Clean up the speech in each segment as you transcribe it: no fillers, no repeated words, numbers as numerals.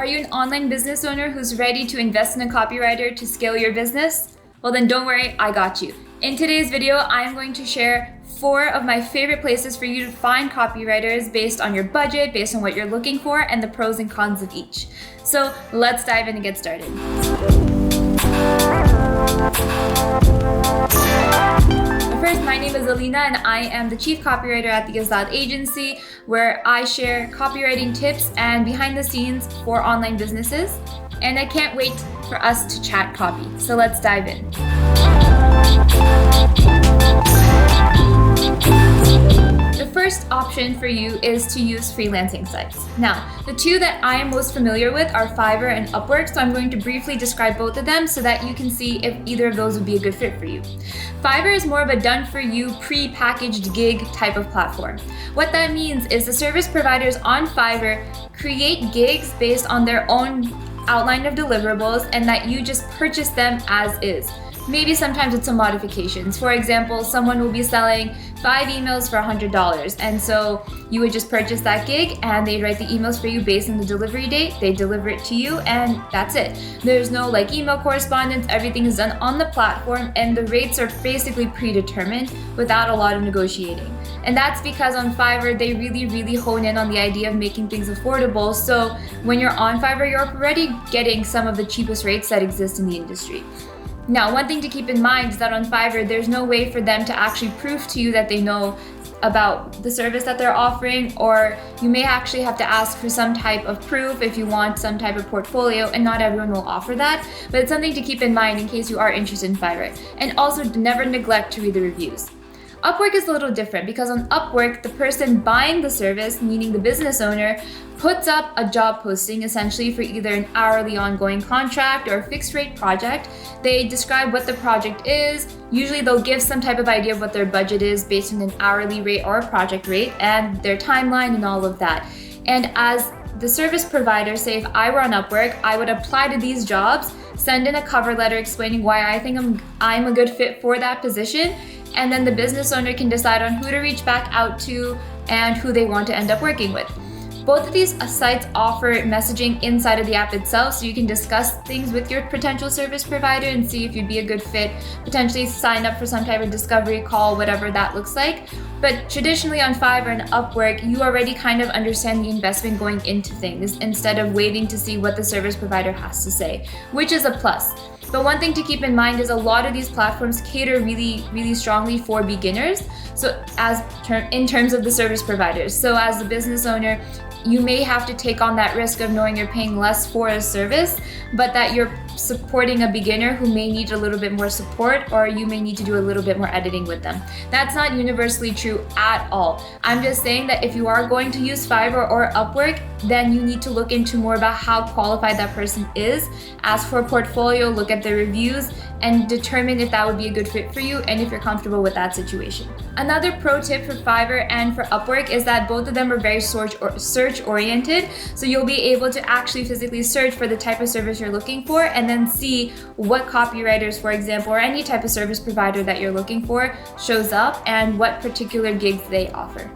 Are you an online business owner who's ready to invest in a copywriter to scale your business? Well then don't worry, I got you. In today's video, I'm going to share 4 of my favorite places for you to find copywriters based on your budget, based on what you're looking for, and the pros and cons of each. So let's dive in and get started. First, my name is Alina and I am the Chief Copywriter at the Azad Agency, where I share copywriting tips and behind the scenes for online businesses. And I can't wait for us to chat copy. So let's dive in. The first option for you is to use freelancing sites. Now, the two that I am most familiar with are Fiverr and Upwork, so I'm going to briefly describe both of them so that you can see if either of those would be a good fit for you. Fiverr is more of a done-for-you, pre-packaged gig type of platform. What that means is the service providers on Fiverr create gigs based on their own outline of deliverables and that you just purchase them as is. Maybe sometimes it's some modifications. For example, someone will be selling 5 emails for $100, and so you would just purchase that gig and they write the emails for you based on the delivery date, they deliver it to you, and that's it. There's no email correspondence, everything is done on the platform, and the rates are basically predetermined without a lot of negotiating. And that's because on Fiverr, they really hone in on the idea of making things affordable, so when you're on Fiverr, you're already getting some of the cheapest rates that exist in the industry. Now, one thing to keep in mind is that on Fiverr, there's no way for them to actually prove to you that they know about the service that they're offering, or you may actually have to ask for some type of proof if you want some type of portfolio, and not everyone will offer that, but it's something to keep in mind in case you are interested in Fiverr. And also, never neglect to read the reviews. Upwork is a little different because on Upwork, the person buying the service, meaning the business owner, puts up a job posting essentially for either an hourly ongoing contract or a fixed rate project. They describe what the project is. Usually they'll give some type of idea of what their budget is based on an hourly rate or a project rate and their timeline and all of that. And as the service provider, say if I were on Upwork, I would apply to these jobs, send in a cover letter explaining why I think I'm a good fit for that position, and then the business owner can decide on who to reach back out to and who they want to end up working with. Both of these sites offer messaging inside of the app itself, so you can discuss things with your potential service provider and see if you'd be a good fit, potentially sign up for some type of discovery call, whatever that looks like. But traditionally on Fiverr and Upwork, you already kind of understand the investment going into things instead of waiting to see what the service provider has to say, which is a plus. But one thing to keep in mind is a lot of these platforms cater really strongly for beginners. So in terms of the service providers. So as a business owner, you may have to take on that risk of knowing you're paying less for a service, but that you're supporting a beginner who may need a little bit more support, or you may need to do a little bit more editing with them. That's not universally true at all. I'm just saying that if you are going to use Fiverr or Upwork, then you need to look into more about how qualified that person is, ask for a portfolio, look at their reviews, and determine if that would be a good fit for you and if you're comfortable with that situation. Another pro tip for Fiverr and for Upwork is that both of them are very search oriented, so you'll be able to actually physically search for the type of service you're looking for and then see what copywriters, for example, or any type of service provider that you're looking for shows up and what particular gigs they offer.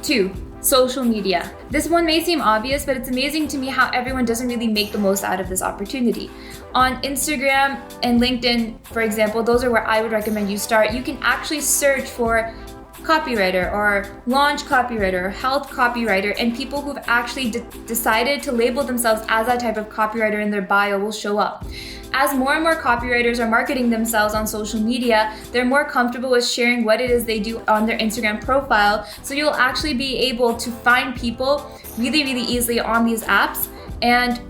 2. Social media. This one may seem obvious, but it's amazing to me how everyone doesn't really make the most out of this opportunity. On Instagram and LinkedIn, for example, those are where I would recommend you start. You can actually search for copywriter or launch copywriter or health copywriter, and people who've actually decided to label themselves as that type of copywriter in their bio will show up. As more and more copywriters are marketing themselves on social media, they're more comfortable with sharing what it is they do on their Instagram profile, so you'll actually be able to find people really easily on these apps and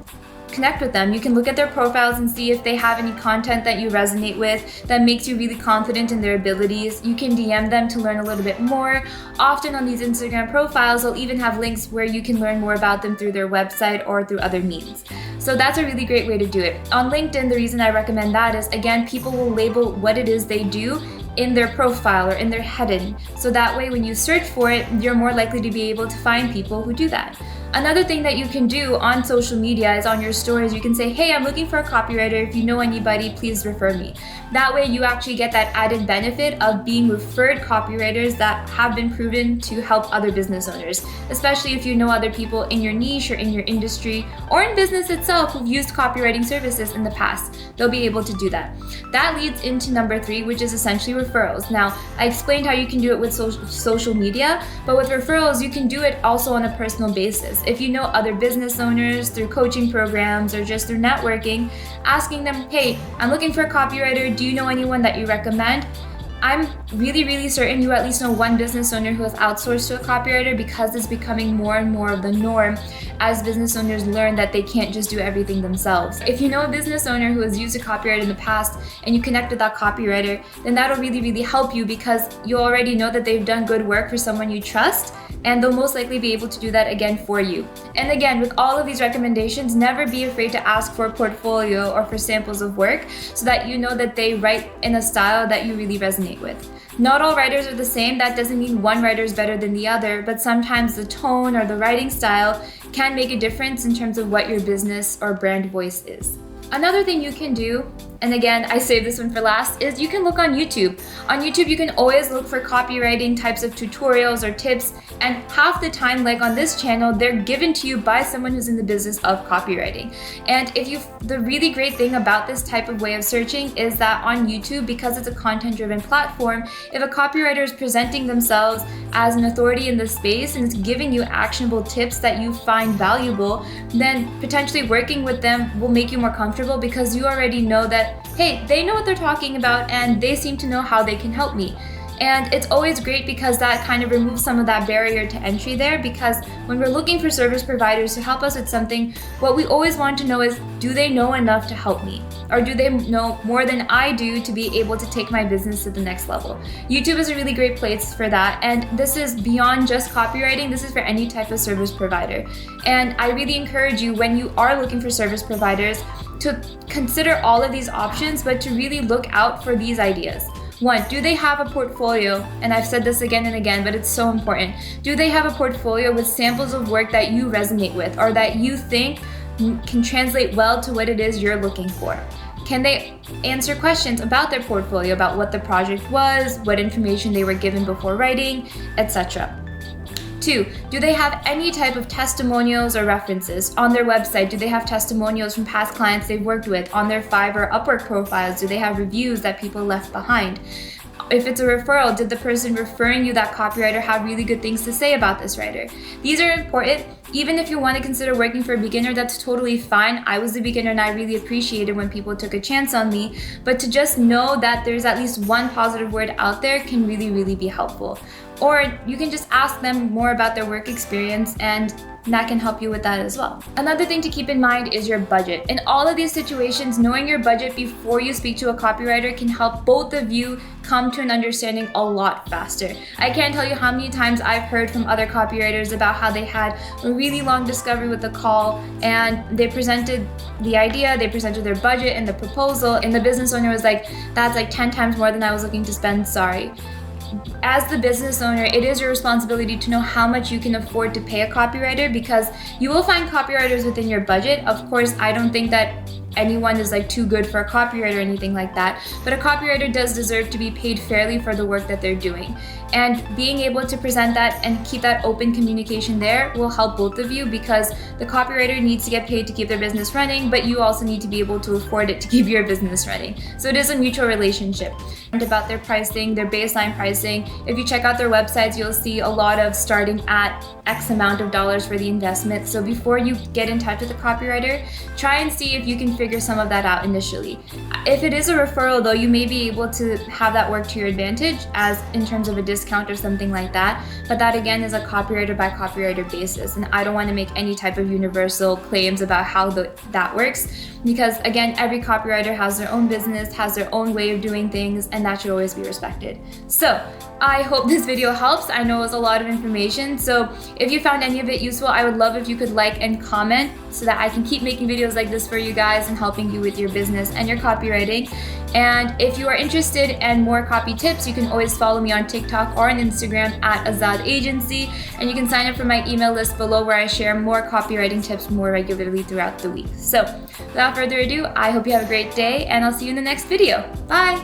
connect with them. You can look at their profiles and see if they have any content that you resonate with that makes you really confident in their abilities. You can DM them to learn a little bit more. Often on these Instagram profiles, they'll even have links where you can learn more about them through their website or through other means. So that's a really great way to do it. On LinkedIn, the reason I recommend that is, again, people will label what it is they do in their profile or in their heading. So that way when you search for it, you're more likely to be able to find people who do that. Another thing that you can do on social media is on your stories, you can say, hey, I'm looking for a copywriter. If you know anybody, please refer me. That way you actually get that added benefit of being referred copywriters that have been proven to help other business owners, especially if you know other people in your niche or in your industry or in business itself who've used copywriting services in the past. They'll be able to do that. That leads into number 3, which is essentially referrals. Now, I explained how you can do it with social media, but with referrals, you can do it also on a personal basis. If you know other business owners through coaching programs or just through networking, asking them, hey, I'm looking for a copywriter. Do you know anyone that you recommend? I'm really certain you at least know one business owner who has outsourced to a copywriter, because it's becoming more and more of the norm as business owners learn that they can't just do everything themselves. If you know a business owner who has used a copywriter in the past and you connect with that copywriter, then that'll really help you, because you already know that they've done good work for someone you trust, and they'll most likely be able to do that again for you. And again, with all of these recommendations, never be afraid to ask for a portfolio or for samples of work so that you know that they write in a style that you really resonate with. Not all writers are the same. That doesn't mean one writer is better than the other, but sometimes the tone or the writing style can make a difference in terms of what your business or brand voice is. Another thing you can do, and again, I saved this one for last, is you can look on YouTube. On YouTube, you can always look for copywriting types of tutorials or tips, and half the time, like on this channel, they're given to you by someone who's in the business of copywriting. And the really great thing about this type of way of searching is that on YouTube, because it's a content-driven platform, if a copywriter is presenting themselves as an authority in the space and is giving you actionable tips that you find valuable, then potentially working with them will make you more comfortable, because you already know that, hey, they know what they're talking about and they seem to know how they can help me. And it's always great because that kind of removes some of that barrier to entry there, because when we're looking for service providers to help us with something, what we always want to know is, do they know enough to help me? Or do they know more than I do to be able to take my business to the next level? YouTube is a really great place for that. And this is beyond just copywriting. This is for any type of service provider. And I really encourage you, when you are looking for service providers, to consider all of these options, but to really look out for these ideas. 1, do they have a portfolio? And I've said this again and again, but it's so important. Do they have a portfolio with samples of work that you resonate with or that you think can translate well to what it is you're looking for? Can they answer questions about their portfolio, about what the project was, what information they were given before writing, etc.? 2, do they have any type of testimonials or references on their website? Do they have testimonials from past clients they've worked with? On their Fiverr, Upwork profiles, do they have reviews that people left behind? If it's a referral, did the person referring you that copywriter have really good things to say about this writer? These are important. Even if you want to consider working for a beginner, that's totally fine. I was a beginner and I really appreciated when people took a chance on me. But to just know that there's at least one positive word out there can really be helpful. Or you can just ask them more about their work experience, and that can help you with that as well. Another thing to keep in mind is your budget. In all of these situations, knowing your budget before you speak to a copywriter can help both of you come to an understanding a lot faster. I can't tell you how many times I've heard from other copywriters about how they had a really long discovery with the call, and they presented the idea, they presented their budget and the proposal, and the business owner was like, that's like 10 times more than I was looking to spend, sorry. As the business owner, it is your responsibility to know how much you can afford to pay a copywriter, because you will find copywriters within your budget. Of course, I don't think that anyone is like too good for a copywriter or anything like that, but a copywriter does deserve to be paid fairly for the work that they're doing. And being able to present that and keep that open communication there will help both of you, because the copywriter needs to get paid to keep their business running, but you also need to be able to afford it to keep your business running. So it is a mutual relationship. And about their pricing, their baseline pricing, if you check out their websites, you'll see a lot of starting at X amount of dollars for the investment. So before you get in touch with a copywriter, try and see if you can figure some of that out initially. If it is a referral though, you may be able to have that work to your advantage, as in terms of a discount or something like that. But that again is a copywriter by copywriter basis. And I don't want to make any type of universal claims about how that works, because again, every copywriter has their own business, has their own way of doing things, and and that should always be respected. So I hope this video helps. I know it was a lot of information, so if you found any of it useful, I would love if you could like and comment so that I can keep making videos like this for you guys and helping you with your business and your copywriting. And if you are interested in more copy tips, you can always follow me on TikTok or on Instagram at Azad Agency, and you can sign up for my email list below where I share more copywriting tips more regularly throughout the week. So without further ado, I hope you have a great day, and I'll see you in the next video. Bye!